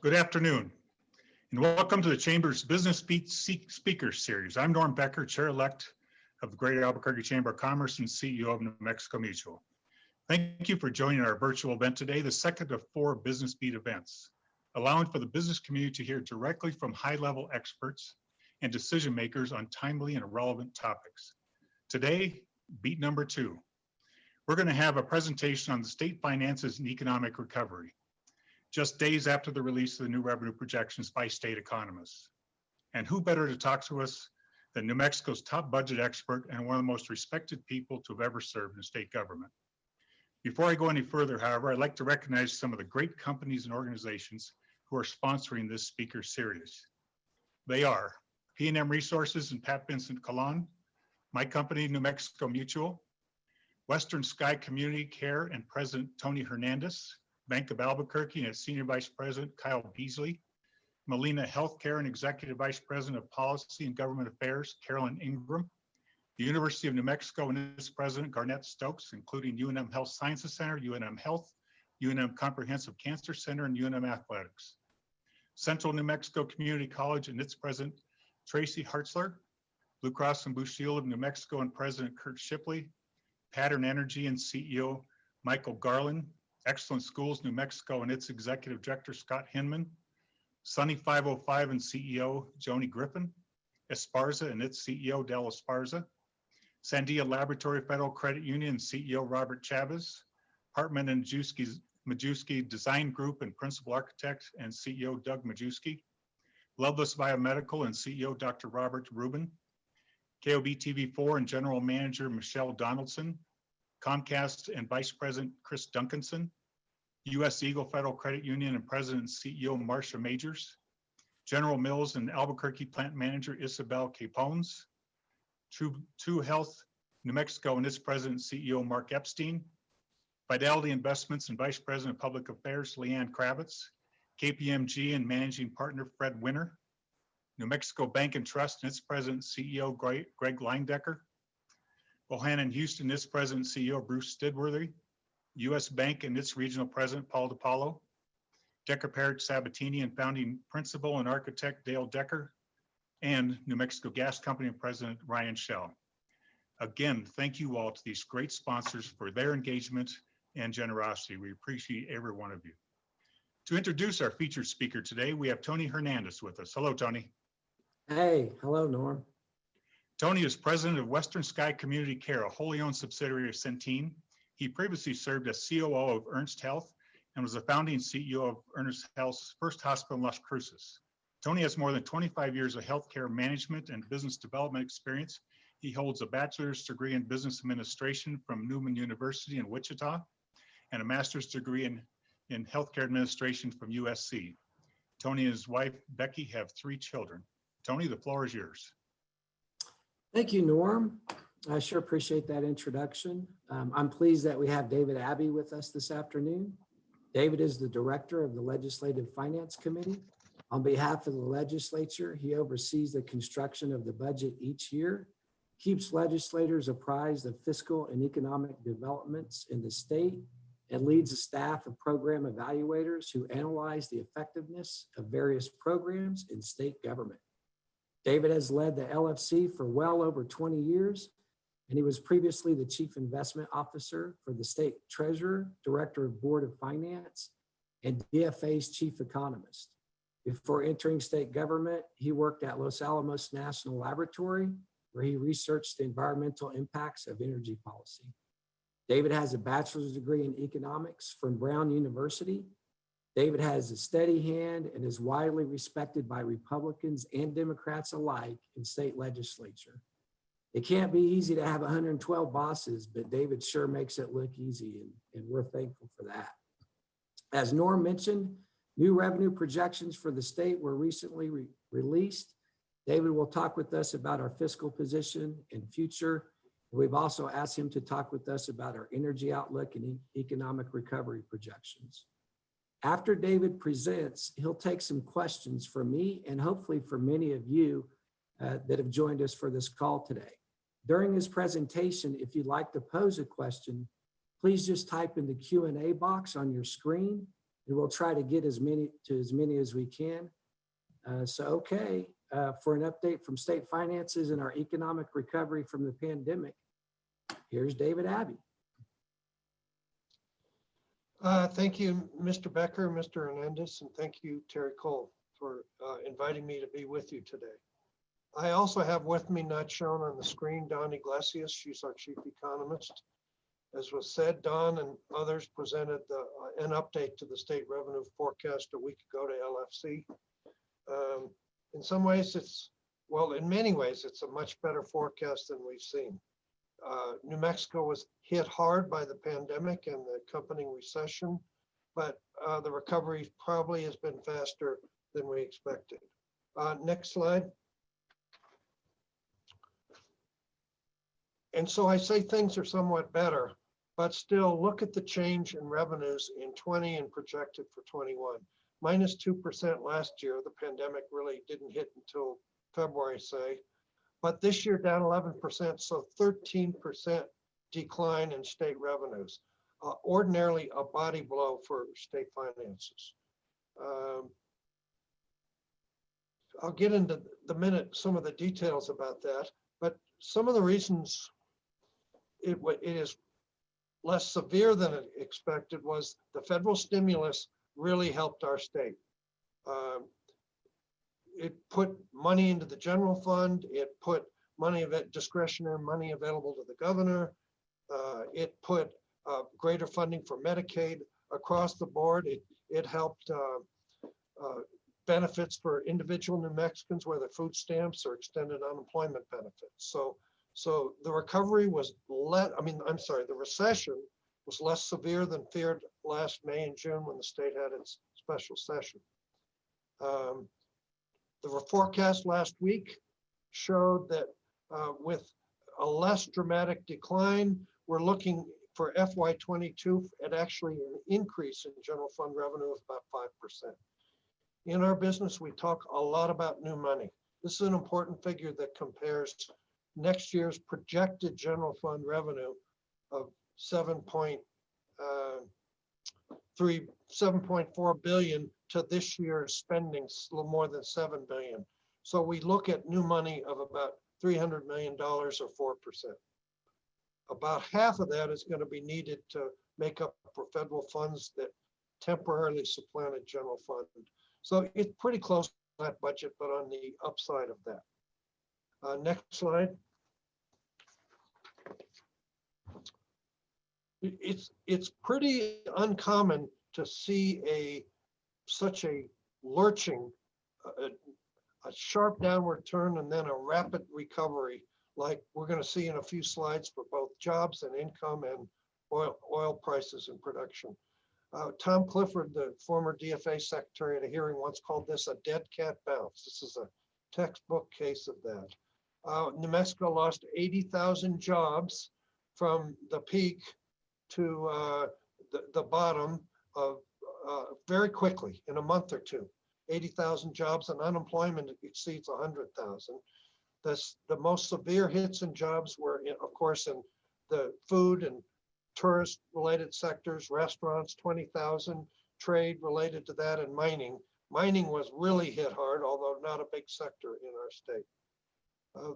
Good afternoon, and welcome to the Chamber's Business Speaker Series. I'm Norm Becker, Chair-elect of the Greater Albuquerque Chamber of Commerce and CEO of New Mexico Mutual. Thank you for joining our virtual event today, the second of 4 Business Beat events, allowing for the business community to hear directly from high-level experts and decision makers on timely and relevant topics. Today, beat number 2. We're going to have a presentation on the state finances and economic recovery, just days after the release of the new revenue projections by state economists. And who better to talk to us than New Mexico's top budget expert and one of the most respected people to have ever served in state government. Before I go any further, however, I'd like to recognize some of the great companies and organizations who are sponsoring this speaker series. They are P&M Resources and Pat Vincent Colon, my company, New Mexico Mutual, Western Sky Community Care and President Tony Hernandez, Bank of Albuquerque and its Senior Vice President Kyle Beasley, Molina Healthcare and Executive Vice President of Policy and Government Affairs Carolyn Ingram, the University of New Mexico and its President Garnett Stokes, including UNM Health Sciences Center, UNM Health, UNM Comprehensive Cancer Center, and UNM Athletics, Central New Mexico Community College and its President Tracy Hartzler, Blue Cross and Blue Shield of New Mexico and President Kurt Shipley, Pattern Energy and CEO Michael Garland, Excellent Schools New Mexico and its Executive Director Scott Hinman, Sunny 505 and CEO Joni Griffin, Esparza and its CEO Del Esparza, Sandia Laboratory Federal Credit Union and CEO Robert Chavez, Hartman and Majewski Design Group and Principal Architect and CEO Doug Majewski, Loveless Biomedical and CEO Dr. Robert Rubin, KOB TV4 and General Manager Michelle Donaldson, Comcast and Vice President Chris Duncanson, U.S. Eagle Federal Credit Union and President and CEO Marcia Majors, General Mills and Albuquerque Plant Manager Isabel Capones, True Health New Mexico and its President and CEO Mark Epstein, Fidelity Investments and Vice President of Public Affairs Leanne Kravitz, KPMG and Managing Partner Fred Winter, New Mexico Bank and Trust and its President and CEO Greg Leindecker, Bohannon Houston, its President and CEO Bruce Stidworthy, U.S. Bank and its Regional President Paul DiPaolo, Decker Parrott Sabatini and founding principal and architect Dale Decker, and New Mexico Gas Company and President Ryan Shell. Again, thank you all to these great sponsors for their engagement and generosity. We appreciate every one of you. To introduce our featured speaker today, we have Tony Hernandez with us. Hello, Tony. Hey, hello, Norm. Tony is president of Western Sky Community Care, a wholly owned subsidiary of Centene. He previously served as COO of Ernst Health and was the founding CEO of Ernst Health's first hospital in Las Cruces. Tony has more than 25 years of healthcare management and business development experience. He holds a bachelor's degree in business administration from Newman University in Wichita and a master's degree in healthcare administration from USC. Tony and his wife, Becky, have 3 children. Tony, the floor is yours. Thank you, Norm. I sure appreciate that introduction. I'm pleased that we have David Abbey with us this afternoon. David is the director of the Legislative Finance Committee. On behalf of the legislature, he oversees the construction of the budget each year, keeps legislators apprised of fiscal and economic developments in the state, and leads a staff of program evaluators who analyze the effectiveness of various programs in state government. David has led the LFC for well over 20 years, and he was previously the Chief Investment Officer for the State Treasurer, Director of Board of Finance, and DFA's Chief Economist. Before entering state government, he worked at Los Alamos National Laboratory, where he researched the environmental impacts of energy policy. David has a bachelor's degree in economics from Brown University. David has a steady hand and is widely respected by Republicans and Democrats alike in state legislature. It can't be easy to have 112 bosses, but David sure makes it look easy, and we're thankful for that. As Norm mentioned, new revenue projections for the state were recently released. David will talk with us about our fiscal position and future. We've also asked him to talk with us about our energy outlook and economic recovery projections. After David presents, he'll take some questions from me and hopefully for many of you that have joined us for this call today. During his presentation, if you'd like to pose a question, please just type in the Q&A box on your screen, and we'll try to get as many as we can. For an update from state finances and our economic recovery from the pandemic, here's David Abbey. Thank you, Mr. Becker, Mr. Hernandez, and thank you, Terry Cole, for inviting me to be with you today. I also have with me, not shown on the screen, Dawn Iglesias. She's our chief economist. As was said, Dawn and others presented an update to the state revenue forecast a week ago to LFC. In some ways, in many ways, it's a much better forecast than we've seen. New Mexico was hit hard by the pandemic and the accompanying recession, but the recovery probably has been faster than we expected. Next slide. And so I say things are somewhat better, but still look at the change in revenues in 20 and projected for 21. Minus 2% last year. The pandemic really didn't hit until February, say. But this year down 11%, so 13% decline in state revenues. Ordinarily a body blow for state finances. I'll get into some of the details about that, but some of the reasons it is less severe than expected was the federal stimulus really helped our state. It put money into the general fund. It put discretionary money available to the governor. It put greater funding for Medicaid across the board. It helped benefits for individual New Mexicans, whether food stamps or extended unemployment benefits. So the recovery was the recession was less severe than feared last May and June when the state had its special session. The forecast last week showed that with a less dramatic decline, we're looking for FY22 at actually an increase in general fund revenue of about 5%. In our business, we talk a lot about new money. This is an important figure that compares next year's projected general fund revenue of 7.4 billion to this year's spending, a little more than 7 billion. So we look at new money of about $300 million or 4%. About half of that is going to be needed to make up for federal funds that temporarily supplanted general fund. So it's pretty close to that budget, but on the upside of that. Next slide. It's pretty uncommon to see such a lurching, a sharp downward turn and then a rapid recovery like we're going to see in a few slides for both jobs and income and oil prices and production. Tom Clifford, the former DFA secretary at a hearing, once called this a dead cat bounce. This is a textbook case of that. New Mexico lost 80,000 jobs from the peak to the bottom of very quickly in a month or two. 80,000 jobs and unemployment exceeds 100,000. The most severe hits in jobs were, of course, in the food and tourist related sectors, restaurants, 20,000, trade related to that, and mining. Mining was really hit hard, although not a big sector in our state.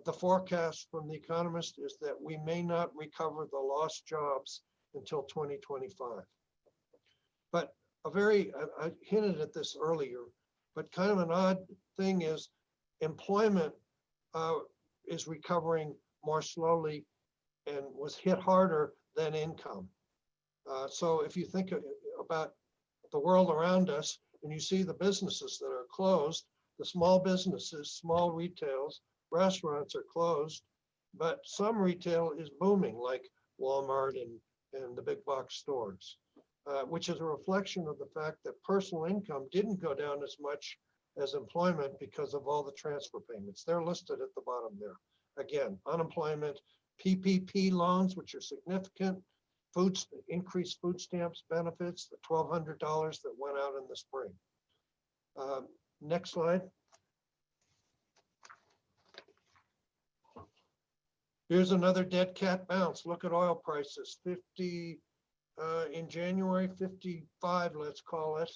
The forecast from The Economist is that we may not recover the lost jobs until 2025. But I hinted at this earlier, but kind of an odd thing is employment is recovering more slowly and was hit harder than income. So if you think about the world around us and you see the businesses that are closed, the small businesses, small retails, restaurants are closed, but some retail is booming like Walmart and the big box stores, which is a reflection of the fact that personal income didn't go down as much as employment because of all the transfer payments. They're listed at the bottom there. Again, unemployment, PPP loans, which are significant, increased food stamps benefits, the $1,200 that went out in the spring. Next slide. Here's another dead cat bounce. Look at oil prices, 50 in January, 55, let's call it,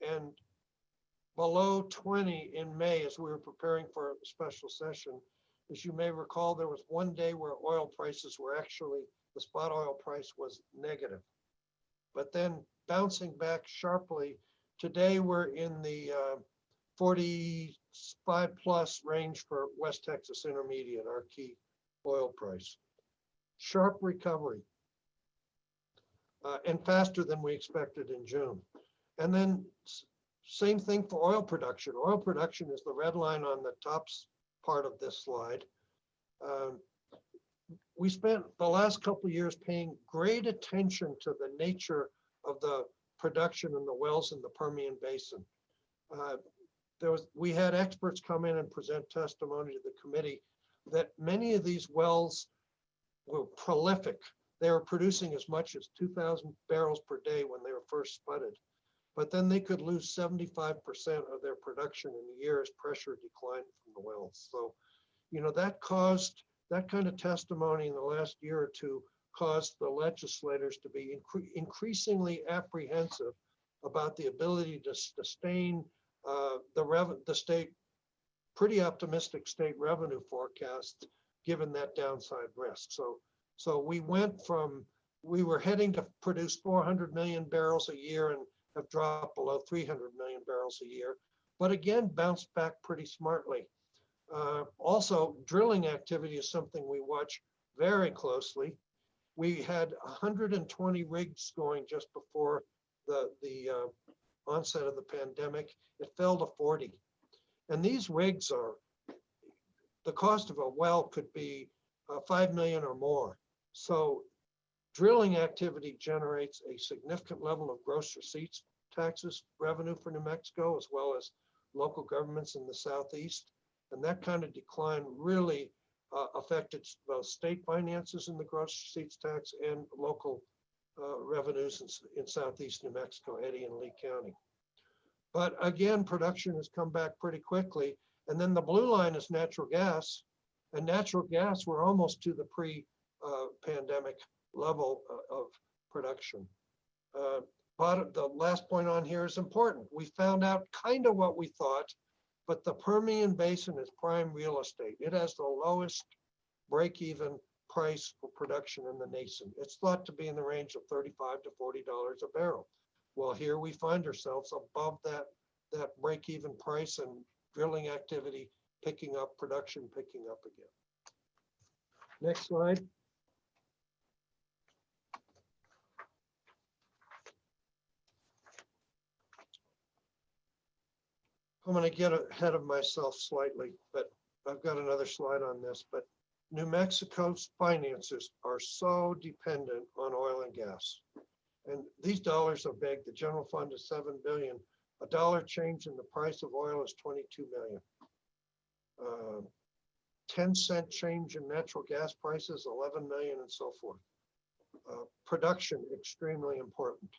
and below 20 in May as we were preparing for a special session. As you may recall, there was one day where oil prices were actually, the spot oil price was negative. But then bouncing back sharply, today we're in the 45 plus range for West Texas Intermediate, our key oil price. Sharp recovery and faster than we expected in June. And then same thing for oil production. Oil production is the red line on the top part of this slide. We spent the last couple of years paying great attention to the nature of the production in the wells in the Permian Basin. We had experts come in and present testimony to the committee that many of these wells were prolific. They were producing as much as 2,000 barrels per day when they were first spudded, but then they could lose 75% of their production in a year as pressure declined from the wells. So, you know, that caused, that kind of testimony in the last year or two caused the legislators to be increasingly apprehensive about the ability to sustain the state, pretty optimistic state revenue forecast, given that downside risk. So we went from, we were heading to produce 400 million barrels a year and have dropped below 300 million barrels a year, but again, bounced back pretty smartly. Also, drilling activity is something we watch very closely. We had 120 rigs going just before the onset of the pandemic. It fell to 40. And these rigs are, the cost of a well could be 5 million or more. So drilling activity generates a significant level of gross receipts taxes revenue for New Mexico, as well as local governments in the Southeast. And that kind of decline really affected both state finances in the gross receipts tax and local revenues in Southeast New Mexico, Eddy and Lee County. But again, production has come back pretty quickly. And then the blue line is natural gas. And natural gas, we're almost to the pre-pandemic level of production. But the last point on here is important. We found out kind of what we thought, but the Permian Basin is prime real estate. It has the lowest break-even price for production in the nation. It's thought to be in the range of $35 to $40 a barrel. Well, here we find ourselves above that break-even price, and drilling activity picking up, production picking up again. Next slide. I'm going to get ahead of myself slightly, but I've got another slide on this. But New Mexico's finances are so dependent on oil and gas. And these dollars are big. The general fund is $7 billion. A dollar change in the price of oil is $22 million. 10-cent change in natural gas prices, 11 million, and so forth. Production, extremely important.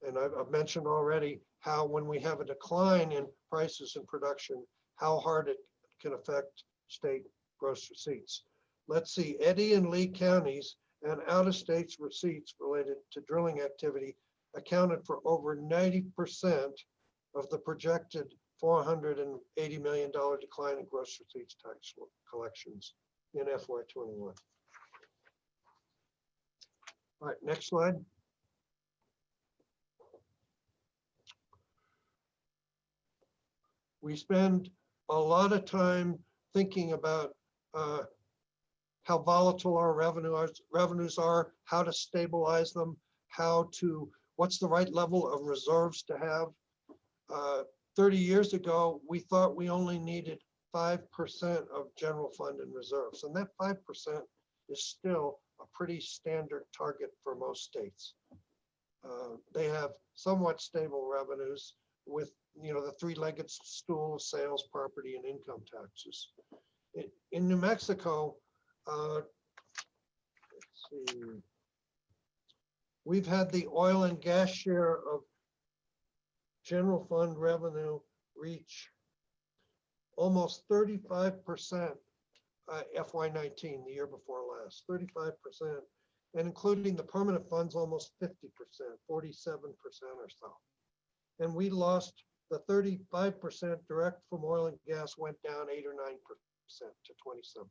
And I've mentioned already how when we have a decline in prices and production, how hard it can affect state gross receipts. Let's see, Eddy and Lee counties and out-of-state receipts related to drilling activity accounted for over 90% of the projected $480 million decline in gross receipts tax collections in FY21. All right, next slide. We spend a lot of time thinking about how volatile our revenues are, how to stabilize them, what's the right level of reserves to have. 30 years ago, we thought we only needed 5% of general fund and reserves. And that 5% is still a pretty standard target for most states. They have somewhat stable revenues with, you know, the three-legged stool of sales, property, and income taxes. In New Mexico, let's see, we've had the oil and gas share of general fund revenue reach almost 35% FY19, the year before last, 35%. and including the permanent funds, almost 50%, 47% or so. And we lost the 35% direct from oil and gas went down 8 or 9% to 27%.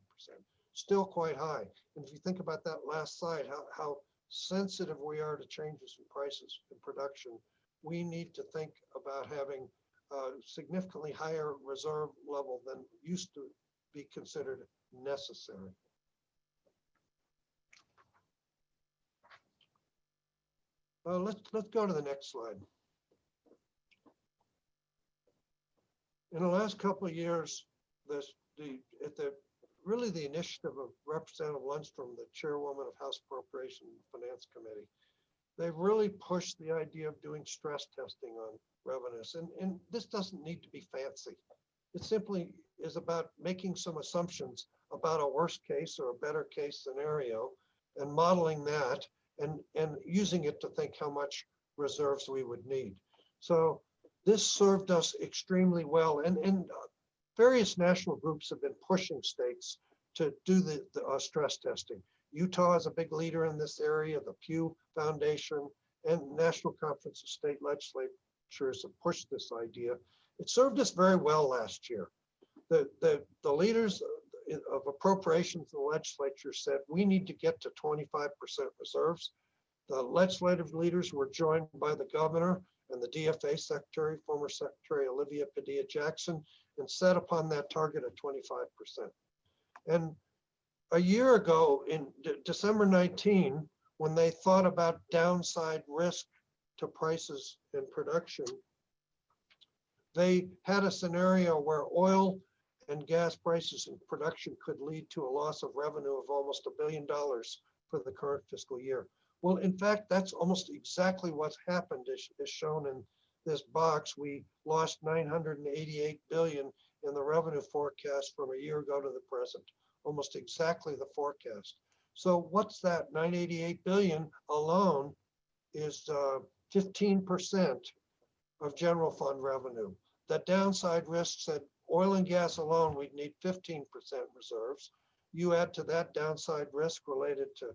Still quite high. And if you think about that last slide, how sensitive we are to changes in prices in production, we need to think about having a significantly higher reserve level than used to be considered necessary. Let's go to the next slide. In the last couple of years, really the initiative of Representative Lundstrom, the chairwoman of House Appropriation and Finance Committee, they've really pushed the idea of doing stress testing on revenues. And this doesn't need to be fancy. It simply is about making some assumptions about a worst case or a better case scenario and modeling that and using it to think how much reserves we would need. So this served us extremely well. And various national groups have been pushing states to do the stress testing. Utah is a big leader in this area. The Pew Foundation and National Conference of State Legislatures have pushed this idea. It served us very well last year. The leaders of appropriations in the legislature said we need to get to 25% reserves. The legislative leaders were joined by the governor and the DFA secretary, former Secretary Olivia Padilla-Jackson, and set upon that target of 25%. And a year ago, in December 19, when they thought about downside risk to prices and production, they had a scenario where oil and gas prices and production could lead to a loss of revenue of almost $1 billion for the current fiscal year. Well, in fact, that's almost exactly what's happened, as shown in this box. We lost $988 billion in the revenue forecast from a year ago to the present, almost exactly the forecast. So what's that? 988 billion alone is 15% of general fund revenue. The downside risk said oil and gas alone, we'd need 15% reserves. You add to that downside risk related to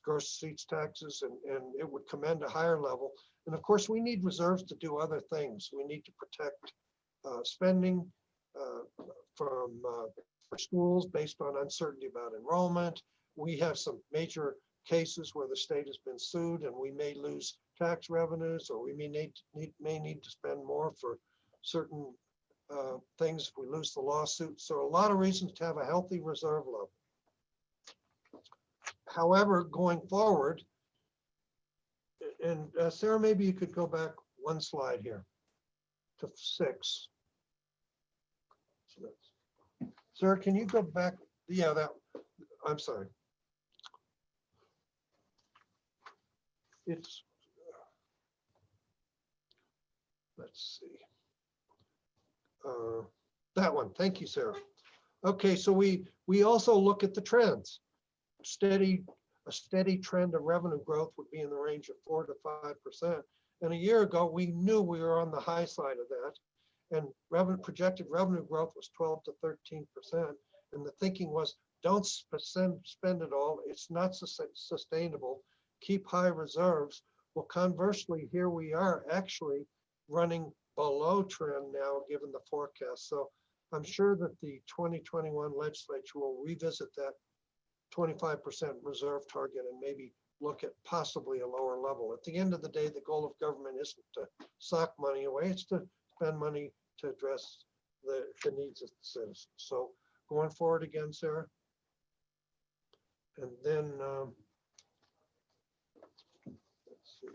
gross receipts taxes, and it would command a higher level. And of course, we need reserves to do other things. We need to protect spending for schools based on uncertainty about enrollment. We have some major cases where the state has been sued and we may lose tax revenues, or we may need to spend more for certain things if we lose the lawsuit. So a lot of reasons to have a healthy reserve level. However, going forward, and Sarah, maybe you could go back one slide here to 6. So Sarah, can you go back? Yeah, I'm sorry. It's, let's see. That one, thank you, Sarah. Okay, so we also look at the trends. A steady trend of revenue growth would be in the range of 4 to 5%. And a year ago, we knew we were on the high side of that. And projected revenue growth was 12 to 13%. And the thinking was, don't spend it all. It's not sustainable. Keep high reserves. Well, conversely, here we are actually running below trend now, given the forecast. So I'm sure that the 2021 legislature will revisit that 25% reserve target and maybe look at possibly a lower level. At the end of the day, the goal of government isn't to sock money away, it's to spend money to address the needs of the citizens. So going forward again, Sarah. And then, let's see,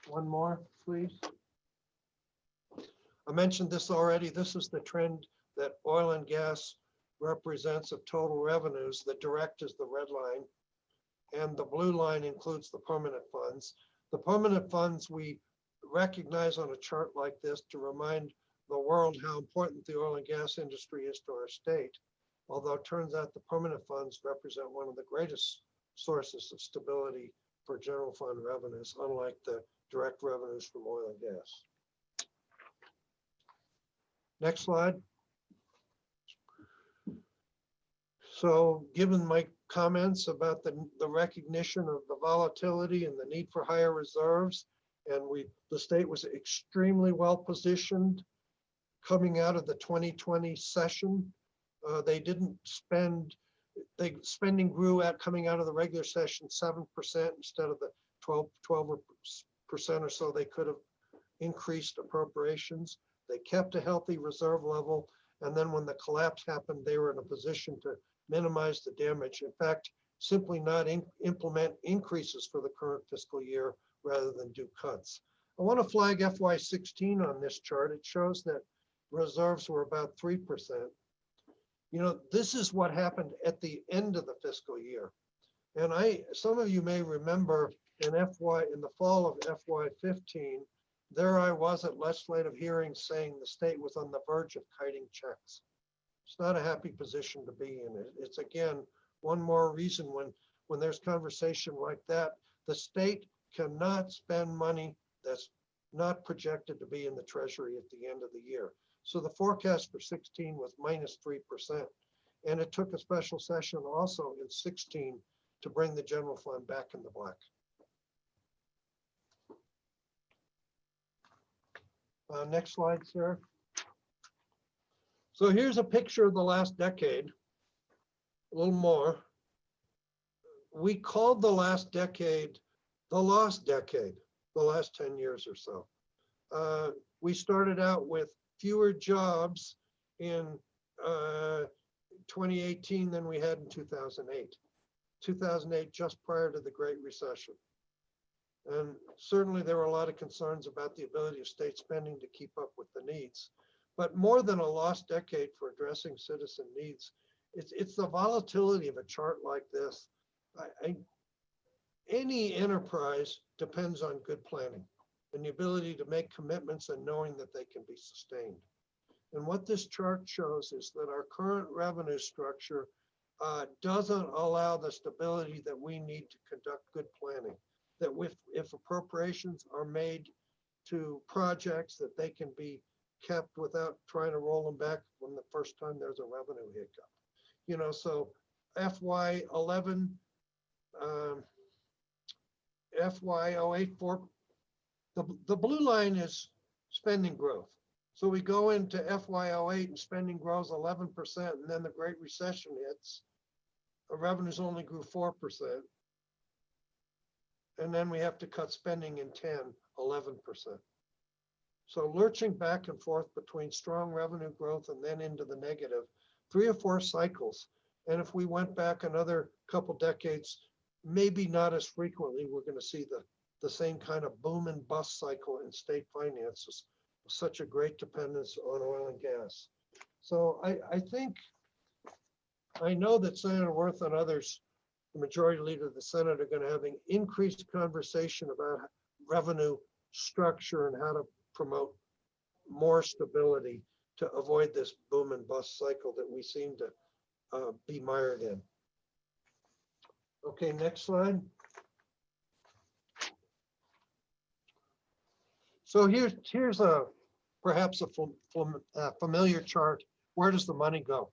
one more, please. I mentioned this already. This is the trend that oil and gas represents of total revenues. The direct is the red line, and the blue line includes the permanent funds. The permanent funds we recognize on a chart like this to remind the world how important the oil and gas industry is to our state. Although it turns out the permanent funds represent one of the greatest sources of stability for general fund revenues, unlike the direct revenues from oil and gas. Next slide. So given my comments about the recognition of the volatility and the need for higher reserves. And the state was extremely well positioned coming out of the 2020 session. They didn't spend, spending grew coming out of the regular session 7% instead of the 12% or so they could have increased appropriations. They kept a healthy reserve level. And then when the collapse happened, they were in a position to minimize the damage. In fact, simply not implement increases for the current fiscal year rather than do cuts. I want to flag FY16 on this chart. It shows that reserves were about 3%. You know, this is what happened at the end of the fiscal year. And some of you may remember in the fall of FY15, there I was at legislative hearings saying the state was on the verge of kiting checks. It's not a happy position to be in. It's again, one more reason when there's conversation like that, the state cannot spend money that's not projected to be in the treasury at the end of the year. So the forecast for 16 was -3%. And it took a special session also in 16 to bring the general fund back in the black. Next slide, Sarah. So here's a picture of the last decade, a little more. We called the last decade the lost decade, the last 10 years or so. We started out with fewer jobs in 2018 than we had in 2008. 2008, just prior to the Great Recession. And certainly there were a lot of concerns about the ability of state spending to keep up with the needs. But more than a lost decade for addressing citizen needs, it's the volatility of a chart like this. Any enterprise depends on good planning and the ability to make commitments and knowing that they can be sustained. And what this chart shows is that our current revenue structure doesn't allow the stability that we need to conduct good planning. That if appropriations are made to projects, that they can be kept without trying to roll them back from the first time there's a revenue hiccup. You know, so FY11, FY08, the blue line is spending growth. So we go into FY08 and spending grows 11%, and then the Great Recession hits. The revenues only grew 4%. And then we have to cut spending in 11%. So lurching back and forth between strong revenue growth and then into the negative, 3 or 4 cycles. And if we went back another couple decades, maybe not as frequently, we're going to see the same kind of boom and bust cycle in state finances, such a great dependence on oil and gas. So I know that Senator Worth and others, the majority leader of the Senate, are going to have an increased conversation about revenue structure and how to promote more stability to avoid this boom and bust cycle that we seem to be mired in. Okay, next slide. So here's perhaps a familiar chart. Where does the money go?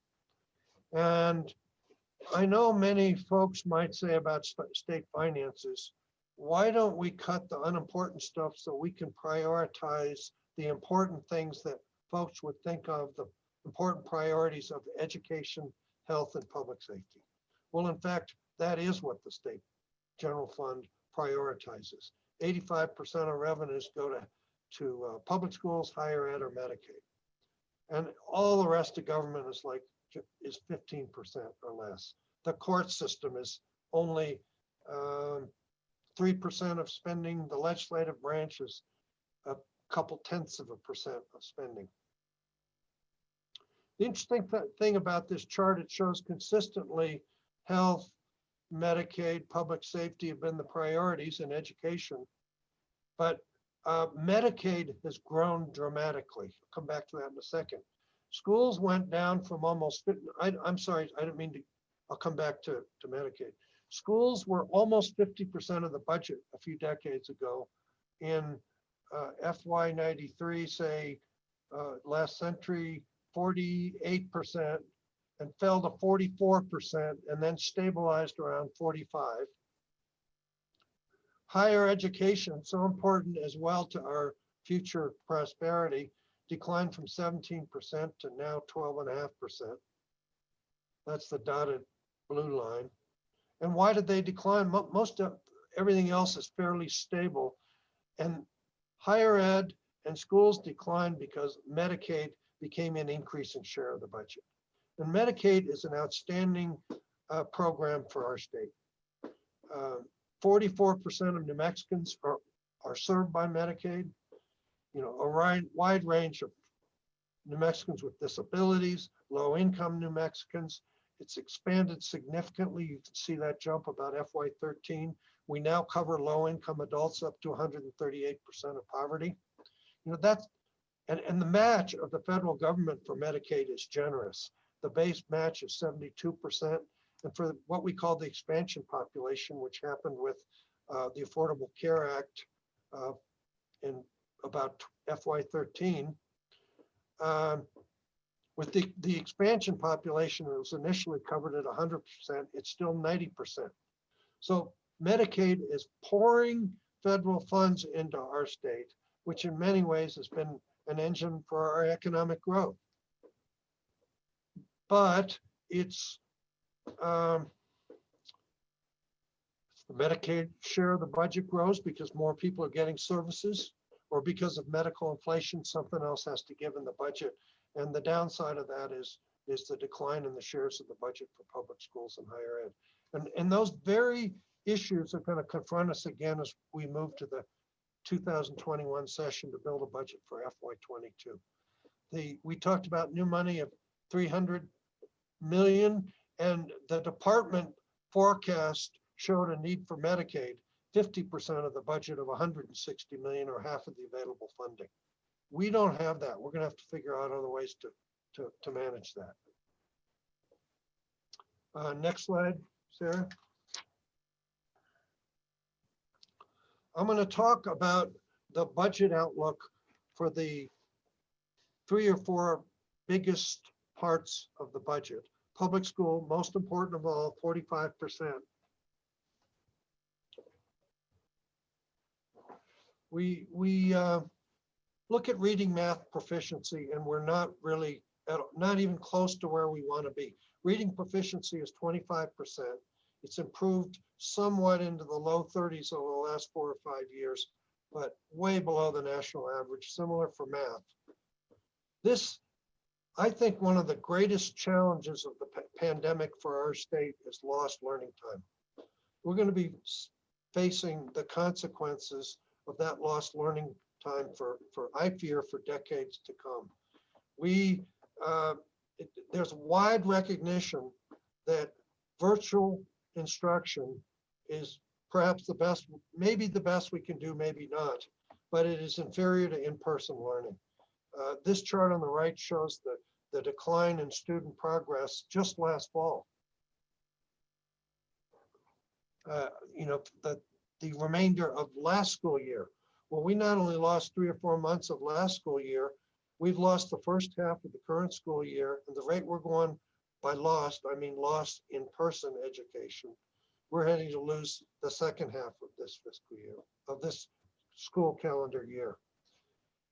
And I know many folks might say about state finances, why don't we cut the unimportant stuff so we can prioritize the important things that folks would think of, the important priorities of education, health, and public safety? Well, in fact, that is what the state general fund prioritizes. 85% of revenues go to public schools, higher ed, or Medicaid. And all the rest of government is 15% or less. The court system is only 3% of spending. The legislative branch is a couple 0.1% of spending. The interesting thing about this chart, it shows consistently health, Medicaid, public safety have been the priorities in education, but Medicaid has grown dramatically. I'll come back to that in a second. Schools went down from almost, I'm sorry, I didn't mean to, I'll come back to Medicaid. Schools were almost 50% of the budget a few decades ago. In FY93, say last century, 48%, and fell to 44% and then stabilized around 45. Higher education, so important as well to our future prosperity, declined from 17% to now 12.5%. That's the dotted blue line. And why did they decline? Most of everything else is fairly stable. And higher ed and schools declined because Medicaid became an increasing share of the budget. And Medicaid is an outstanding program for our state. 44% of New Mexicans are served by Medicaid. You know, a wide range of New Mexicans with disabilities, low-income New Mexicans. It's expanded significantly. You can see that jump about FY13. We now cover low-income adults up to 138% of poverty. You know, that's, and the match of the federal government for Medicaid is generous. The base match is 72%. And for what we call the expansion population, which happened with the Affordable Care Act in about FY13, with the expansion population that was initially covered at 100%, it's still 90%. So Medicaid is pouring federal funds into our state, which in many ways has been an engine for our economic growth. But it's the Medicaid share of the budget grows because more people are getting services, or because of medical inflation, something else has to give in the budget. And the downside of that is the decline in the shares of the budget for public schools and higher ed. And those very issues are going to confront us again as we move to the 2021 session to build a budget for FY22. We talked about new money of 300 million, and the department forecast showed a need for Medicaid, 50% of the budget of 160 million, or half of the available funding. We don't have that. We're going to have to figure out other ways to manage that. Next slide, Sarah. I'm going to talk about the budget outlook for the 3 or 4 biggest parts of the budget. Public school, most important of all, 45%. We look at reading math proficiency, and we're not really, not even close to where we want to be. Reading proficiency is 25%. It's improved somewhat into the low 30s over the last 4 or 5 years, but way below the national average, similar for math. This, I think, one of the greatest challenges of the pandemic for our state is lost learning time. We're going to be facing the consequences of that lost learning time for I fear, for decades to come. There's wide recognition that virtual instruction is perhaps the best, maybe the best we can do, maybe not, but it is inferior to in-person learning. This chart on the right shows the decline in student progress just last fall. You know, the remainder of last school year. Well, we not only lost 3 or 4 months of last school year, we've lost the first half of the current school year, and the rate we're going by lost, I mean lost in-person education. We're heading to lose the second half of this fiscal year, of this school calendar year.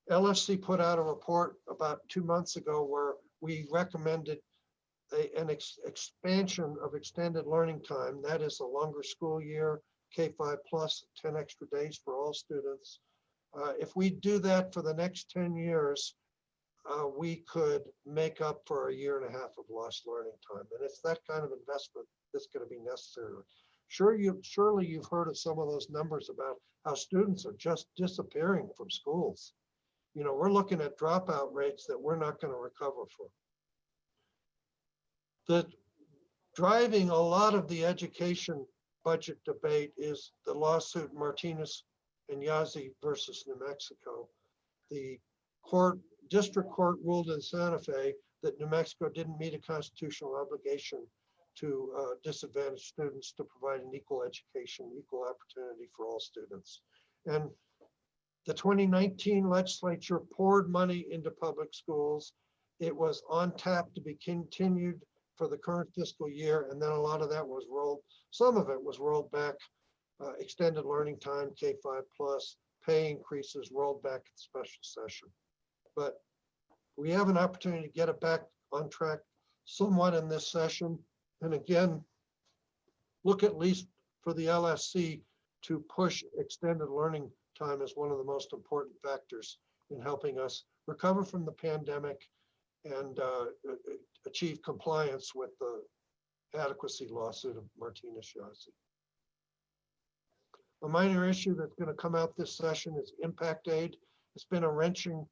LFC put out a report about 2 months ago where we recommended an expansion of extended learning time. That is a longer school year, K-5 plus 10 extra days for all students. If we do that for the next 10 years, we could make up for 1.5 years of lost learning time. And it's that kind of investment that's going to be necessary. Surely you've heard of some of those numbers about how students are just disappearing from schools. You know, we're looking at dropout rates that we're not going to recover from. The driving a lot of the education budget debate is the lawsuit Martinez and Yazzie versus New Mexico. The district court ruled in Santa Fe that New Mexico didn't meet a constitutional obligation to disadvantaged students to provide an equal education, equal opportunity for all students. And the 2019 legislature poured money into public schools. It was on tap to be continued for the current fiscal year, and then a lot of that was rolled, some of it was rolled back, extended learning time, K-5 plus, pay increases rolled back at the special session. But we have an opportunity to get it back on track somewhat in this session. And again, look at least for the LSC to push extended learning time as one of the most important factors in helping us recover from the pandemic and achieve compliance with the adequacy lawsuit of Martinez-Yazzie. A minor issue that's going to come out this session is impact aid. It's been a wrenching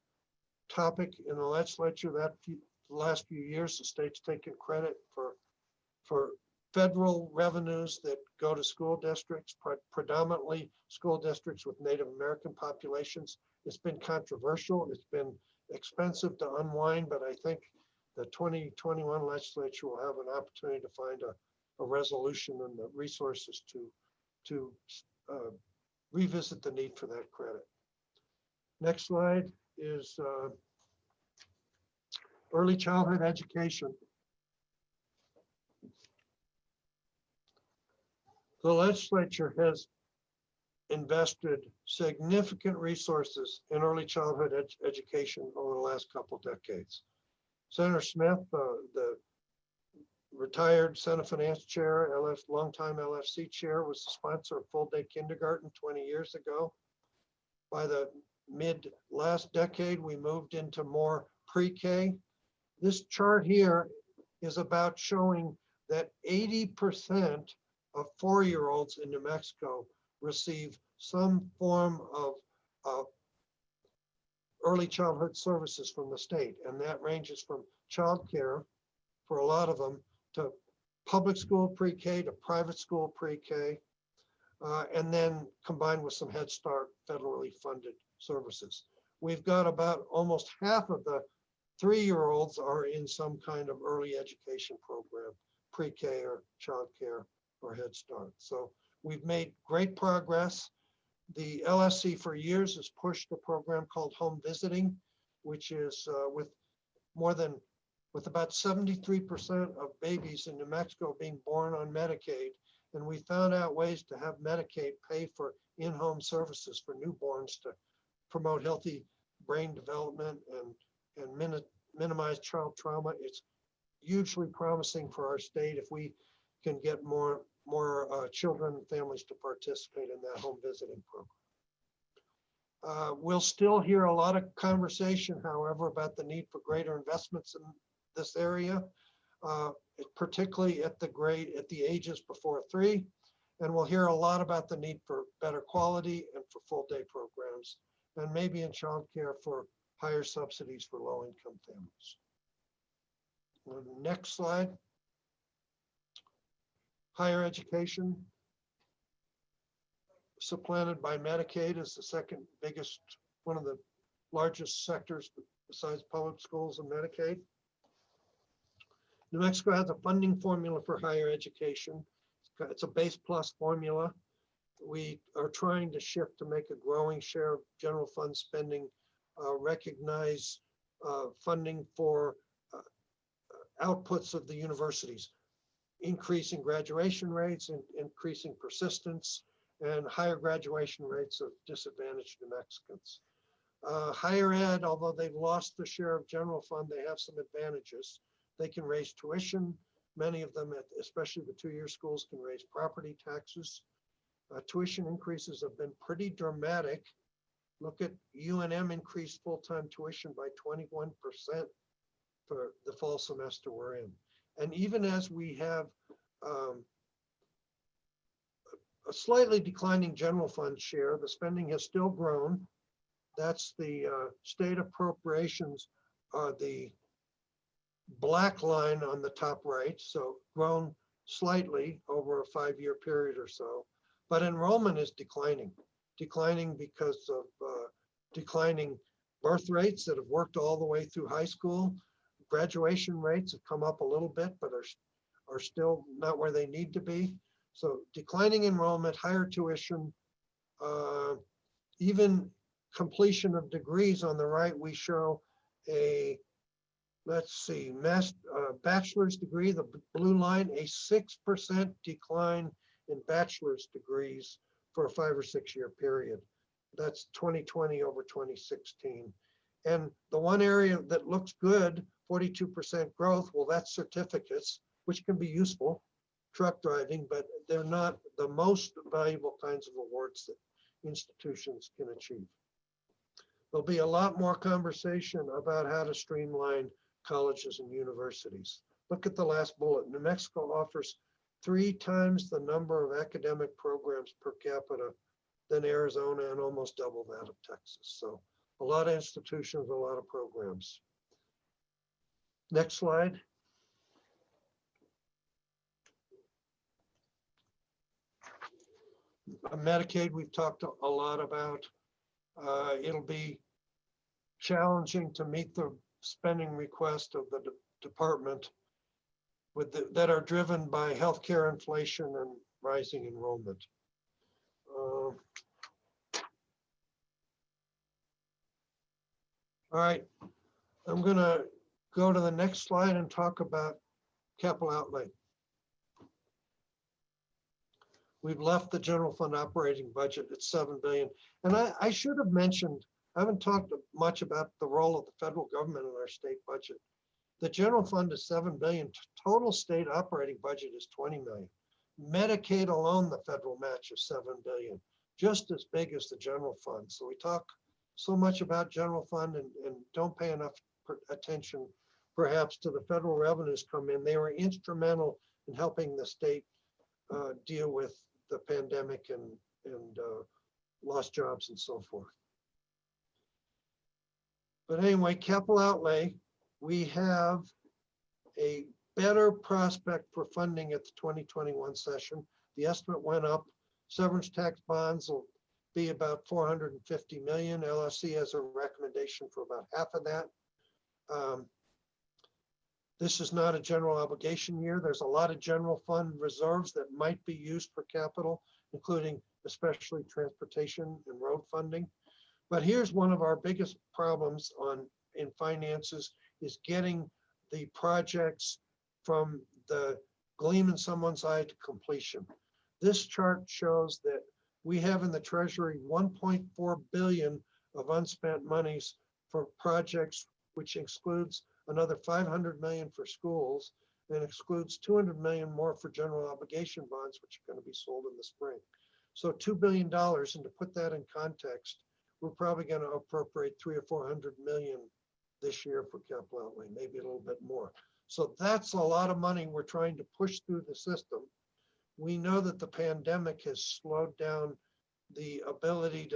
topic in the legislature the last few years. The state's taken credit for federal revenues that go to school districts, predominantly school districts with Native American populations. It's been controversial. It's been expensive to unwind, but I think the 2021 legislature will have an opportunity to find a resolution and the resources to revisit the need for that credit. Next slide is early childhood education. The legislature has invested significant resources in early childhood education over the last couple decades. Senator Smith, the retired Senate Finance Chair, longtime LFC Chair, was the sponsor of full-day kindergarten 20 years ago. By the mid last decade, we moved into more pre-K. This chart here is about showing that 80% of 4-year-olds in New Mexico receive some form of early childhood services from the state. And that ranges from childcare for a lot of them to public school pre-K to private school pre-K, and then combined with some Head Start federally funded services. We've got about almost half of the 3-year-olds are in some kind of early education program, pre-K or childcare or Head Start. So we've made great progress. The LSC for years has pushed a program called home visiting, which is with about 73% of babies in New Mexico being born on Medicaid. And we found out ways to have Medicaid pay for in-home services for newborns to promote healthy brain development and minimize child trauma. It's hugely promising for our state if we can get more children and families to participate in that home visiting program. We'll still hear a lot of conversation, however, about the need for greater investments in this area, particularly at the ages before 3. And we'll hear a lot about the need for better quality and for full day programs, and maybe in childcare for higher subsidies for low-income families. Next slide. Higher education, supplanted by Medicaid, is the second biggest, one of the largest sectors besides public schools and Medicaid. New Mexico has a funding formula for higher education. It's a base plus formula. We are trying to shift to make a growing share of general fund spending, recognize funding for outputs of the universities, increasing graduation rates and increasing persistence, and higher graduation rates of disadvantaged New Mexicans. Higher ed, although they've lost the share of general fund, they have some advantages. They can raise tuition. Many of them, especially the 2-year schools, can raise property taxes. Tuition increases have been pretty dramatic. Look at UNM increased full-time tuition by 21% for the fall semester we're in. And even as we have a slightly declining general fund share, the spending has still grown. That's the state appropriations are the black line on the top right, so grown slightly over a 5-year period or so. But enrollment is declining because of declining birth rates that have worked all the way through high school. Graduation rates have come up a little bit, but are still not where they need to be. So declining enrollment, higher tuition, even completion of degrees. On the right, we show a, let's see, Bachelor's degree, the blue line, a 6% decline in bachelor's degrees for a 5 or 6 year period. That's 2020 over 2016. And the one area that looks good, 42% growth, well, that's certificates, which can be useful, truck driving, but they're not the most valuable kinds of awards that institutions can achieve. There'll be a lot more conversation about how to streamline colleges and universities. Look at the last bullet. New Mexico offers 3 times the number of academic programs per capita than Arizona and almost double that of Texas. So a lot of institutions, a lot of programs. Next slide. Medicaid, we've talked a lot about. It'll be challenging to meet the spending request of the department that are driven by healthcare inflation and rising enrollment. All right, I'm gonna go to the next slide and talk about capital outlay. We've left the general fund operating budget at 7 billion. And I should have mentioned, I haven't talked much about the role of the federal government in our state budget. The general fund is 7 billion. Total state operating budget is 20 million. Medicaid alone, the federal match is 7 billion, just as big as the general fund. So we talk so much about general fund and don't pay enough attention perhaps to the federal revenues come in. They were instrumental in helping the state deal with the pandemic and lost jobs and so forth. But anyway, capital outlay, we have a better prospect for funding at the 2021 session. The estimate went up. Severance tax bonds will be about 450 million. LSC has a recommendation for about half of that. This is not a general obligation year. There's a lot of general fund reserves that might be used for capital, including especially transportation and road funding. But here's one of our biggest problems in finances is getting the projects from the gleam in someone's eye to completion. This chart shows that we have in the Treasury 1.4 billion of unspent monies for projects, which excludes another 500 million for schools and excludes 200 million more for general obligation bonds, which are going to be sold in the spring. So $2 billion, and to put that in context, we're probably going to appropriate 300 or 400 million this year for capital outlay, maybe a little bit more. So that's a lot of money we're trying to push through the system. We know that the pandemic has slowed down the ability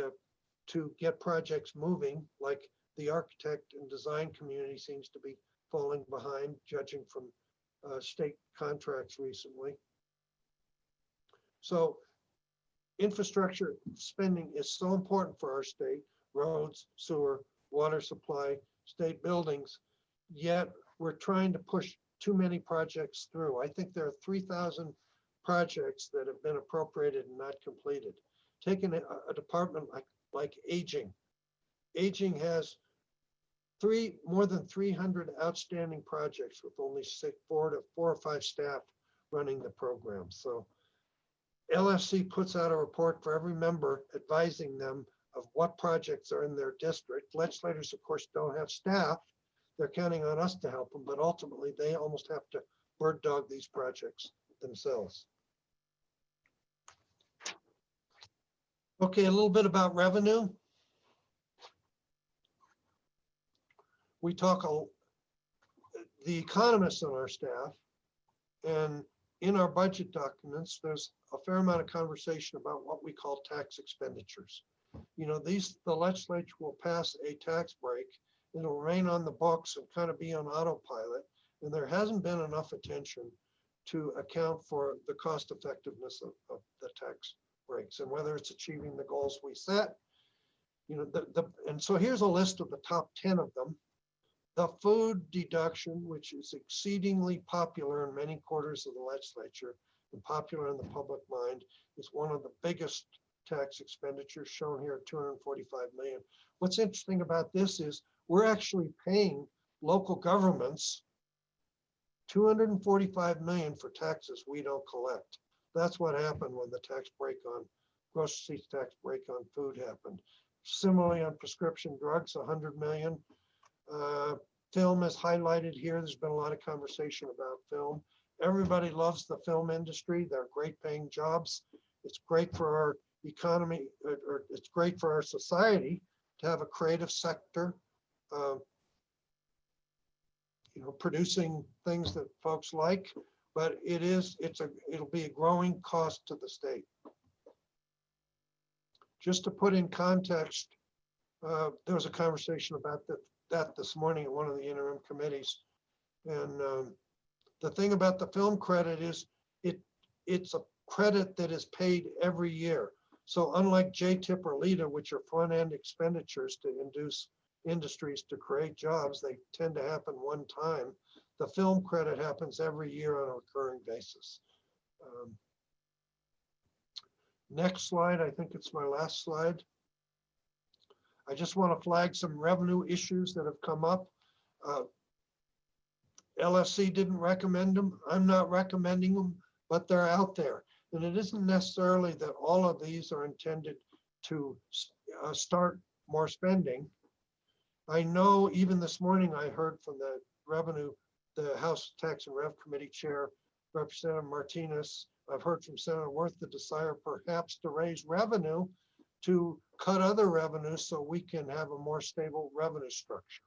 to get projects moving, like the architect and design community seems to be falling behind, judging from state contracts recently. So infrastructure spending is so important for our state, roads, sewer, water supply, state buildings, yet we're trying to push too many projects through. I think there are 3,000 projects that have been appropriated and not completed. Taking a department like aging. Aging has more than 300 outstanding projects with only 4 or 5 staff running the program. So LFC puts out a report for every member advising them of what projects are in their district. Legislators, of course, don't have staff. They're counting on us to help them, but ultimately they almost have to bird dog these projects themselves. Okay, a little bit about revenue. We talk, the economists on our staff, and in our budget documents, there's a fair amount of conversation about what we call tax expenditures. You know, the legislature will pass a tax break. It'll remain on the books and kind of be on autopilot. And there hasn't been enough attention to account for the cost effectiveness of the tax breaks and whether it's achieving the goals we set. You know, and so here's a list of the top 10 of them. The food deduction, which is exceedingly popular in many quarters of the legislature and popular in the public mind, is one of the biggest tax expenditures shown here at 245 million. What's interesting about this is we're actually paying local governments $245 million for taxes we don't collect. That's what happened when the tax break on gross receipts tax break on food happened. Similarly on prescription drugs, 100 million. Film is highlighted here. There's been a lot of conversation about film. Everybody loves the film industry. They're great paying jobs. It's great for our economy, or it's great for our society to have a creative sector, producing things that folks like, but it'll be a growing cost to the state. Just to put in context, there was a conversation about that this morning at one of the interim committees. And the thing about the film credit is it's a credit that is paid every year. So unlike JTIP or LEDA, which are front-end expenditures to induce industries to create jobs, they tend to happen one time. The film credit happens every year on a recurring basis. Next slide, I think it's my last slide. I just want to flag some revenue issues that have come up. LSC didn't recommend them. I'm not recommending them, but they're out there. And it isn't necessarily that all of these are intended to start more spending. I know even this morning I heard from the House Tax and Rev Committee Chair, Representative Martinez. I've heard from Senator Worth the desire perhaps to raise revenue to cut other revenues so we can have a more stable revenue structure.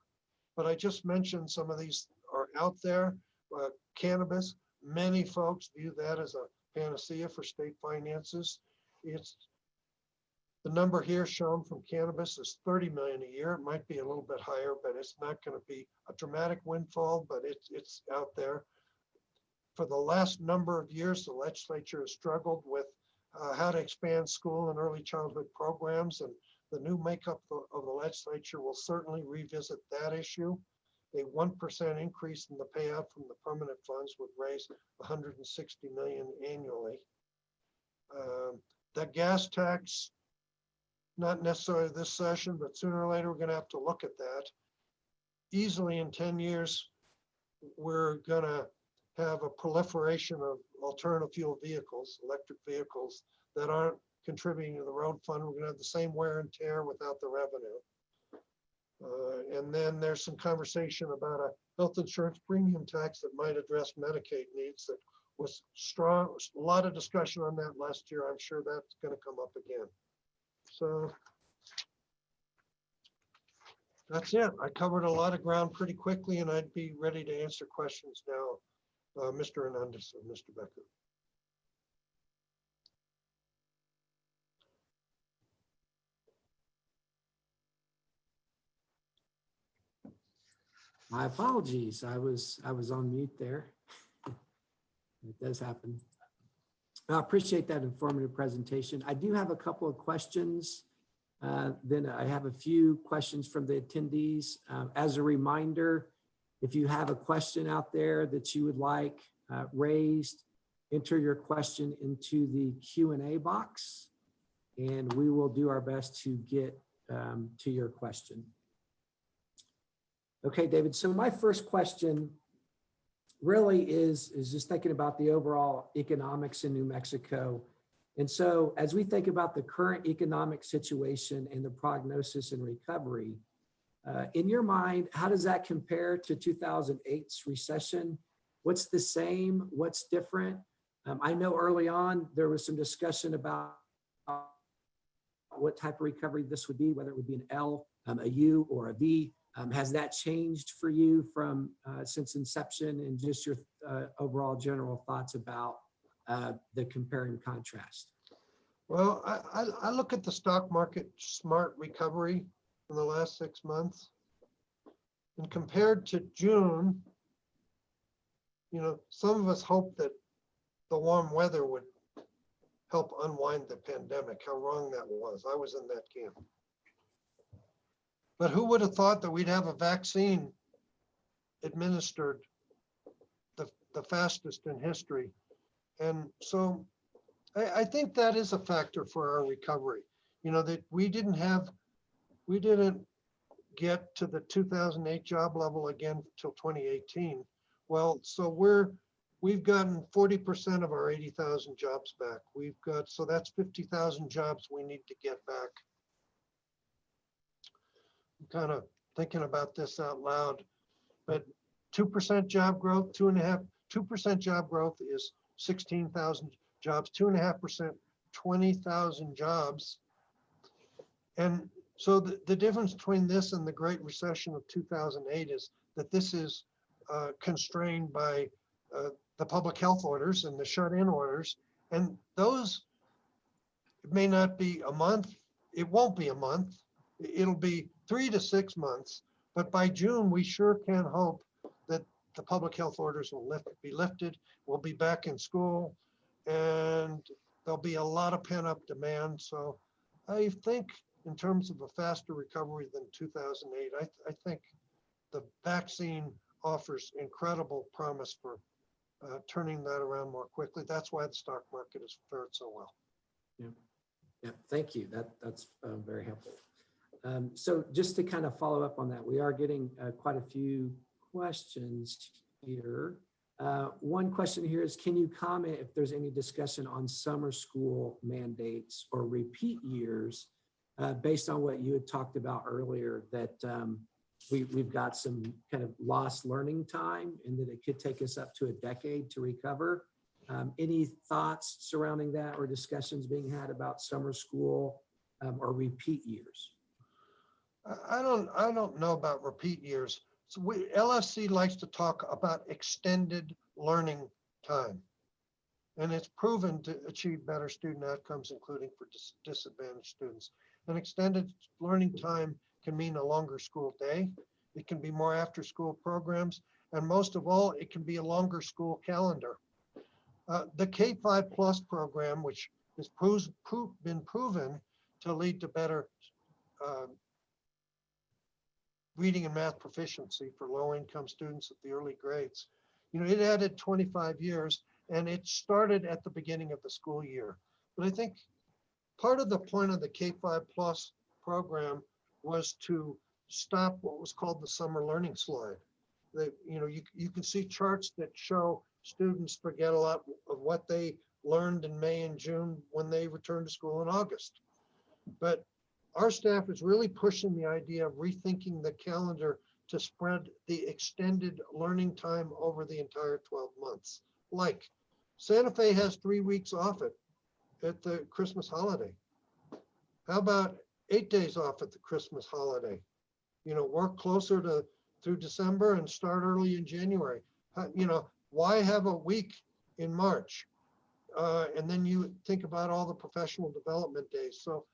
But I just mentioned some of these are out there. Cannabis, many folks view that as a panacea for state finances. It's the number here shown from cannabis is 30 million a year. It might be a little bit higher, but it's not going to be a dramatic windfall, but it's out there. For the last number of years, the legislature has struggled with how to expand school and early childhood programs, and the new makeup of the legislature will certainly revisit that issue. A 1% increase in the payout from the permanent funds would raise 160 million annually. The gas tax, not necessarily this session, but sooner or later we're going to have to look at that. Easily in 10 years, we're going to have a proliferation of alternative fuel vehicles, electric vehicles that aren't contributing to the road fund. We're going to have the same wear and tear without the revenue. And then there's some conversation about a health insurance premium tax that might address Medicaid needs. That was strong, a lot of discussion on that last year. I'm sure that's going to come up again. So that's it. I covered a lot of ground pretty quickly, and I'd be ready to answer questions now. Mr. Hernandez and Mr. Becker. My apologies. I was on mute there. It does happen. I appreciate that informative presentation. I do have a couple of questions. Then I have a few questions from the attendees. As a reminder, if you have a question out there that you would like raised, enter your question into the Q&A box, and we will do our best to get to your question. Okay, David, so my first question really is just thinking about the overall economics in New Mexico. And so as we think about the current economic situation and the prognosis and recovery, in your mind, how does that compare to 2008's recession? What's the same? What's different? I know early on there was some discussion about what type of recovery this would be, whether it would be an L, a U, or a V. Has that changed for you from since inception, and just your overall general thoughts about the compare and contrast? Well, I look at the stock market smart recovery in the last 6 months, and compared to June, some of us hoped that the warm weather would help unwind the pandemic. How wrong that was. I was in that camp. But who would have thought that we'd have a vaccine administered the fastest in history? And so I think that is a factor for our recovery. That we didn't get to the 2008 job level again till 2018. Well, so we've gotten 40% of our 80,000 jobs back. So that's 50,000 jobs we need to get back. I'm kind of thinking about this out loud, but 2% job growth, 2% job growth is 16,000 jobs, 2.5%, 20,000 jobs. And so the difference between this and the Great Recession of 2008 is that this is constrained by the public health orders and the shut-in orders. And those, it may not be a month, it won't be a month, it'll be 3 to 6 months. But by June, we sure can hope that the public health orders will be lifted, we'll be back in school, and there'll be a lot of pent-up demand. So I think in terms of a faster recovery than 2008, I think the vaccine offers incredible promise for turning that around more quickly. That's why the stock market has fared so well. Yeah, thank you. That's very helpful. So just to kind of follow up on that, we are getting quite a few questions here. One question here is, can you comment if there's any discussion on summer school mandates or repeat years based on what you had talked about earlier, that we've got some kind of lost learning time and that it could take us up to a decade to recover. Any thoughts surrounding that or discussions being had about summer school or repeat years? I don't know about repeat years. So LFC likes to talk about extended learning time. And it's proven to achieve better student outcomes, including for disadvantaged students. An extended learning time can mean a longer school day. It can be more after school programs. And most of all, it can be a longer school calendar. The K-5 Plus program, which has been proven to lead to better reading and math proficiency for low-income students at the early grades. You know, it added 25 years, and it started at the beginning of the school year. But I think part of the point of the K-5 Plus program was to stop what was called the summer learning slide. You can see charts that show students forget a lot of what they learned in May and June when they return to school in August. But our staff is really pushing the idea of rethinking the calendar to spread the extended learning time over the entire 12 months. Like Santa Fe has 3 weeks off at the Christmas holiday. How about 8 days off at the Christmas holiday? You know, work closer to through December and start early in January. You know, why have a week in March? And then you think about all the professional development days. So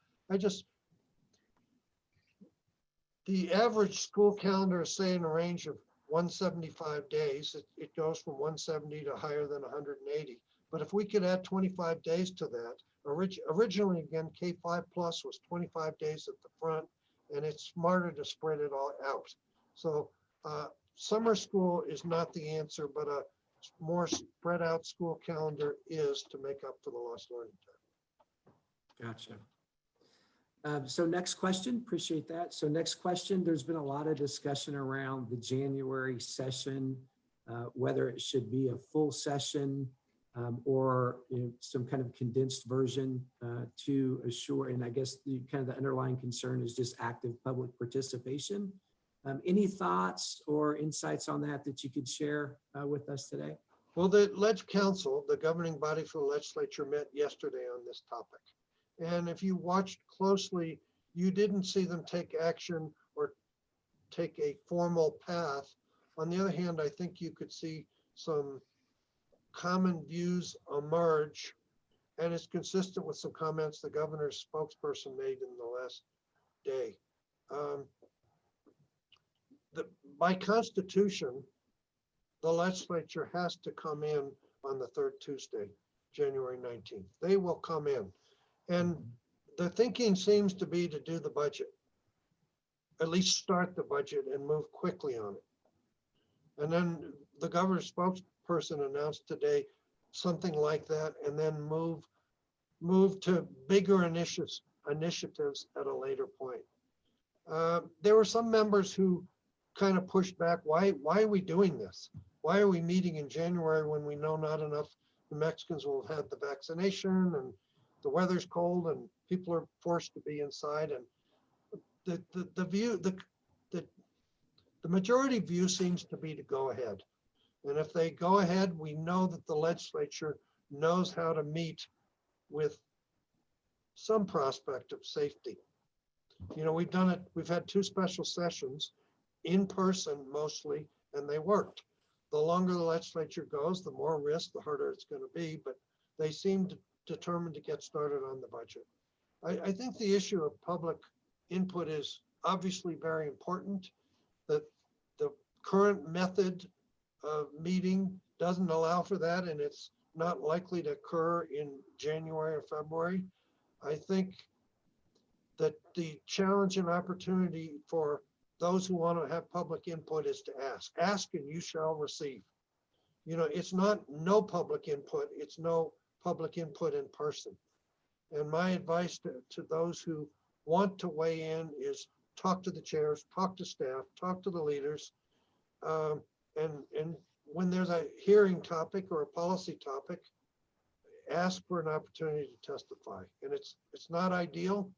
the average school calendar is, say, in a range of 175 days. It goes from 170 to higher than 180. But if we could add 25 days to that, originally, again, K-5 Plus was 25 days at the front, and it's smarter to spread it all out. So summer school is not the answer, but a more spread out school calendar is to make up for the lost learning time. Gotcha. So next question, appreciate that. So next question, there's been a lot of discussion around the January session, whether it should be a full session or some kind of condensed version to assure, and I guess the underlying concern is just active public participation. Any thoughts or insights on that you could share with us today? Well, the Ledge Council, the governing body for the legislature, met yesterday on this topic. And if you watched closely, you didn't see them take action or take a formal path. On the other hand, I think you could see some common views emerge, and it's consistent with some comments the governor's spokesperson made in the last day. By constitution, the legislature has to come in on the third Tuesday, January 19th. They will come in. And the thinking seems to be to do the budget, at least start the budget and move quickly on it. And then the governor's spokesperson announced today something like that, and then move to bigger initiatives at a later point. There were some members who kind of pushed back. Why are we doing this? why are we meeting in January when we know not enough New Mexicans will have had the vaccination and the weather's cold and people are forced to be inside? And the majority view seems to be to go ahead. And if they go ahead, we know that the legislature knows how to meet with some prospect of safety. You know, we've done it, we've had 2 special sessions in person mostly, and they worked. The longer the legislature goes, the more risk, the harder it's going to be, but they seem determined to get started on the budget. I think the issue of public input is obviously very important. That the current method of meeting doesn't allow for that, and it's not likely to occur in January or February. I think that the challenge and opportunity for those who want to have public input is to ask. Ask and you shall receive. You know, it's not no public input, it's no public input in person. And my advice to those who want to weigh in is talk to the chairs, talk to staff, talk to the leaders. And when there's a hearing topic or a policy topic, ask for an opportunity to testify. And it's not ideal,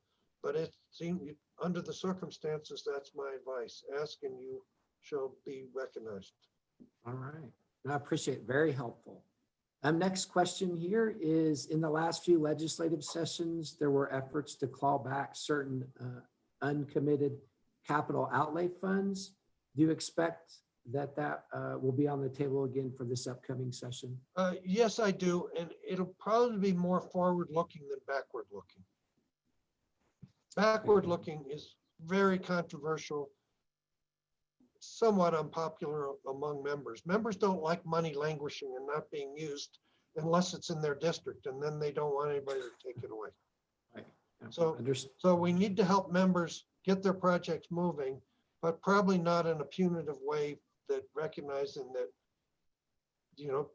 but it seems under the circumstances, that's my advice. Ask and you shall be recognized. All right. I appreciate it. Very helpful. Next question here is, in the last few legislative sessions, there were efforts to claw back certain uncommitted capital outlay funds. Do you expect that will be on the table again for this upcoming session? Yes, I do. And it'll probably be more forward-looking than backward-looking. Backward-looking is very controversial, somewhat unpopular among members. Members don't like money languishing and not being used unless it's in their district, and then they don't want anybody to take it away. Right. So we need to help members get their projects moving, but probably not in a punitive way, that recognizing that, you know,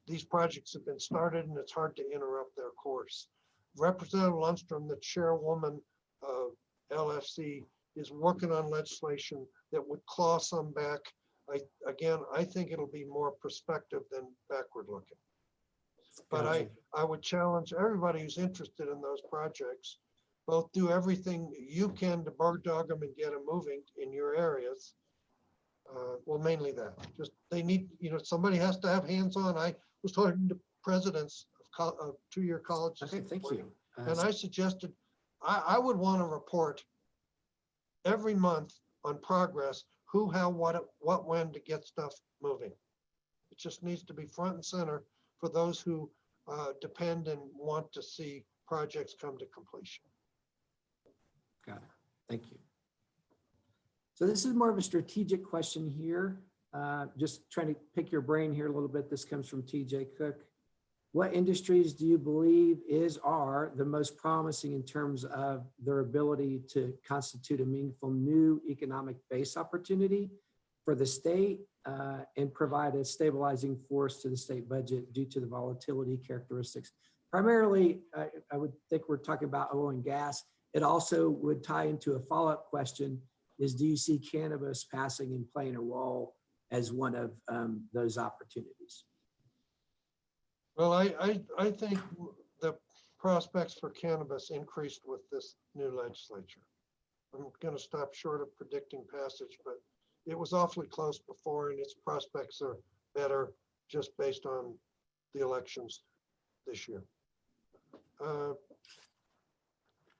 these projects have been started and it's hard to interrupt their course. Representative Lundstrom, the chairwoman of LFC, is working on legislation that would claw some back. I think it'll be more prospective than backward looking. But I would challenge everybody who's interested in those projects, both do everything you can to bird dog them and get them moving in your areas. Well, mainly that. Just they need, you know, somebody has to have hands-on. I was talking to presidents of 2-year colleges. Okay, thank you. And I suggested I would want to report every month on progress, who, how, what, when, to get stuff moving. It just needs to be front and center for those who depend and want to see projects come to completion. Got it. Thank you. So this is more of a strategic question here. Just trying to pick your brain here a little bit. This comes from TJ Cook. What industries do you believe are the most promising in terms of their ability to constitute a meaningful new economic base opportunity for the state and provide a stabilizing force to the state budget due to the volatility characteristics? Primarily, I would think we're talking about oil and gas. It also would tie into a follow-up question is, do you see cannabis passing and playing a role as one of those opportunities? Well, I think the prospects for cannabis increased with this new legislature. I'm going to stop short of predicting passage, but it was awfully close before, and its prospects are better just based on the elections this year.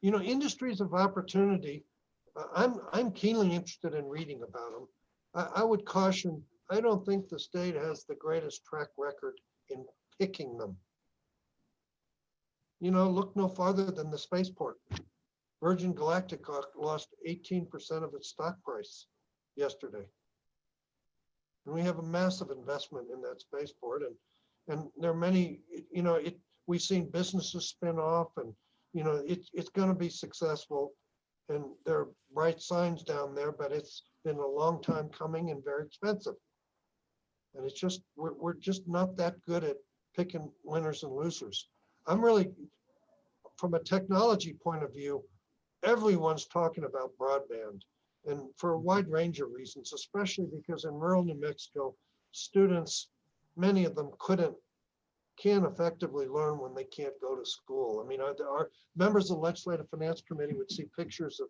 You know, industries of opportunity, I'm keenly interested in reading about them. I would caution, I don't think the state has the greatest track record in picking them. You know, look no farther than the spaceport. Virgin Galactic lost 18% of its stock price yesterday. And we have a massive investment in that spaceport. And there are many, you know, we've seen businesses spin off, and, you know, it's going to be successful. And there are bright signs down there, but it's been a long time coming and very expensive. And it's just, we're just not that good at picking winners and losers. I'm really, from a technology point of view, everyone's talking about broadband, and for a wide range of reasons, especially because in rural New Mexico, students, many of them can't effectively learn when they can't go to school. I mean, our members of the Legislative Finance Committee would see pictures of,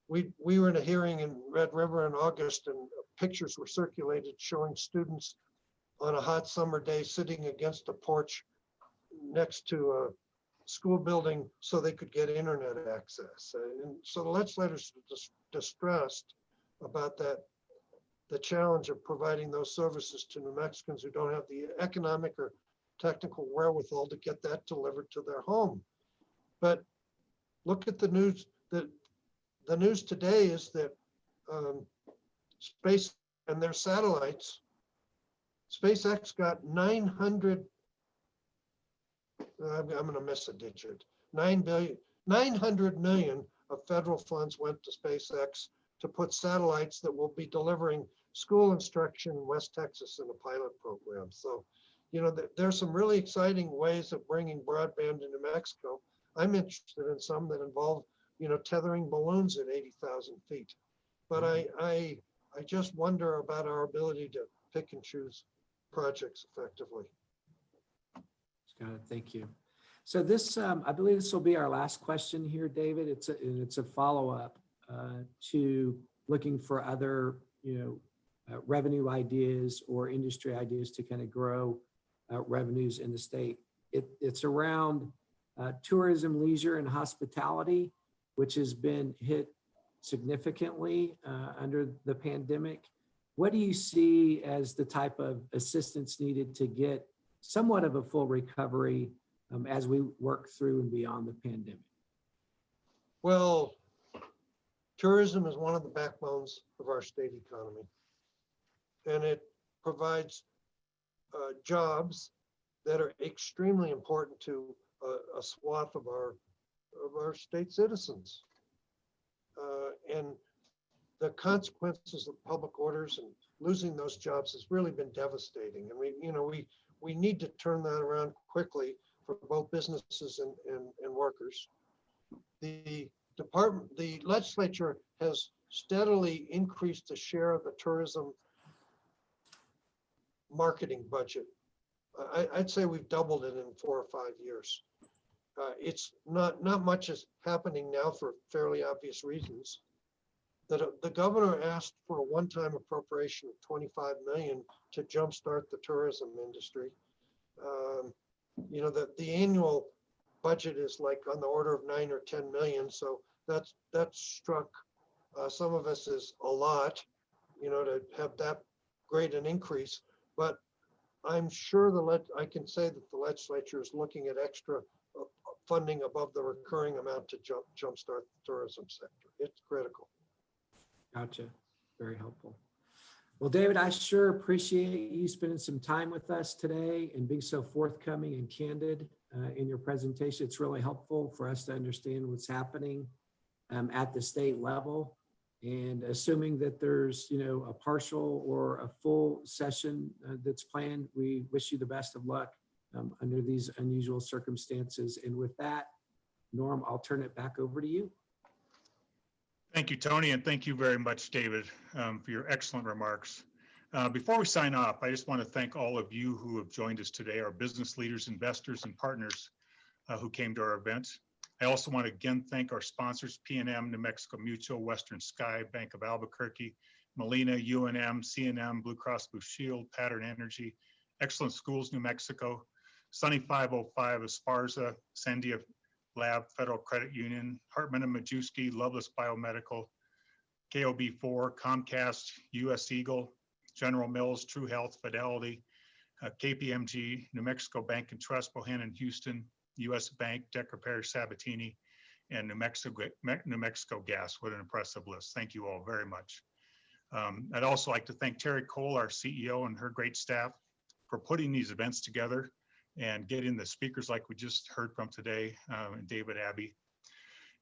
we were in a hearing in Red River in August, and pictures were circulated showing students on a hot summer day sitting against a porch next to a school building so they could get internet access. And so the legislators were distressed about that, the challenge of providing those services to New Mexicans who don't have the economic or technical wherewithal to get that delivered to their home. But look at the news. The news today is that space and their satellites, SpaceX got 900, I'm going to miss a digit, 900 million of federal funds went to SpaceX to put satellites that will be delivering school instruction in West Texas in a pilot program. So, you know, there's some really exciting ways of bringing broadband into Mexico. I'm interested in some that involve, you know, tethering balloons at 80,000 feet. But I just wonder about our ability to pick and choose projects effectively. Got it. Thank you. So this, I believe this will be our last question here, David. It's a follow-up to looking for other, revenue ideas or industry ideas to kind of grow revenues in the state. It's around tourism, leisure, and hospitality, which has been hit significantly under the pandemic. What do you see as the type of assistance needed to get somewhat of a full recovery as we work through and beyond the pandemic? Well, tourism is one of the backbones of our state economy, and it provides jobs that are extremely important to a swath of our state citizens. And the consequences of public orders and losing those jobs has really been devastating. And we need to turn that around quickly for both businesses and workers. The legislature has steadily increased the share of the tourism marketing budget. I'd say we've doubled it in 4 or 5 years. It's not much is happening now for fairly obvious reasons. The governor asked for a one-time appropriation of $25 million to jumpstart the tourism industry. The annual budget is like on the order of 9 or 10 million. So that's struck some of us as a lot, to have that great an increase. But I'm sure I can say that the legislature is looking at extra funding above the recurring amount to jumpstart the tourism sector. It's critical. Gotcha. Very helpful. Well, David, I sure appreciate you spending some time with us today and being so forthcoming and candid in your presentation. It's really helpful for us to understand what's happening at the state level. And assuming that there's, a partial or a full session that's planned, we wish you the best of luck under these unusual circumstances. And with that, Norm, I'll turn it back over to you. Thank you, Tony, and thank you very much, David, for your excellent remarks. Before we sign off, I just want to thank all of you who have joined us today, our business leaders, investors, and partners who came to our event. I also want to again thank our sponsors, PNM, New Mexico Mutual, Western Sky, Bank of Albuquerque, Molina, UNM, CNM, Blue Cross Blue Shield, Pattern Energy, Excellent Schools, New Mexico, Sunny 505, Esparza, Sandia Lab, Federal Credit Union, Hartman and Majewski, Loveless Biomedical, KOB4, Comcast, US Eagle, General Mills, True Health, Fidelity, KPMG, New Mexico Bank and Trust, Bohannon, Houston, US Bank, Decker Parish, Sabatini, and New Mexico Gas. What an impressive list. Thank you all very much. I'd also like to thank Terry Cole, our CEO, and her great staff for putting these events together and getting the speakers like we just heard from today, and David Abbey.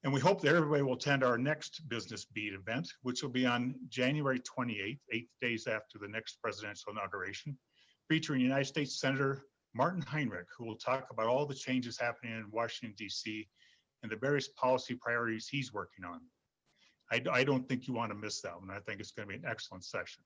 And we hope that everybody will attend our next Business Beat event, which will be on January 28th, 8 days after the next presidential inauguration, featuring United States Senator Martin Heinrich, who will talk about all the changes happening in Washington, D.C. and the various policy priorities he's working on. I don't think you want to miss that one. I think it's going to be an excellent session.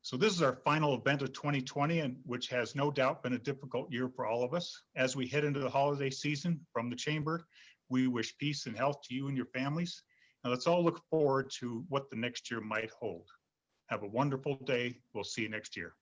So this is our final event of 2020, and which has no doubt been a difficult year for all of us. As we head into the holiday season from the Chamber, we wish peace and health to you and your families. And let's all look forward to what the next year might hold. Have a wonderful day. We'll see you next year.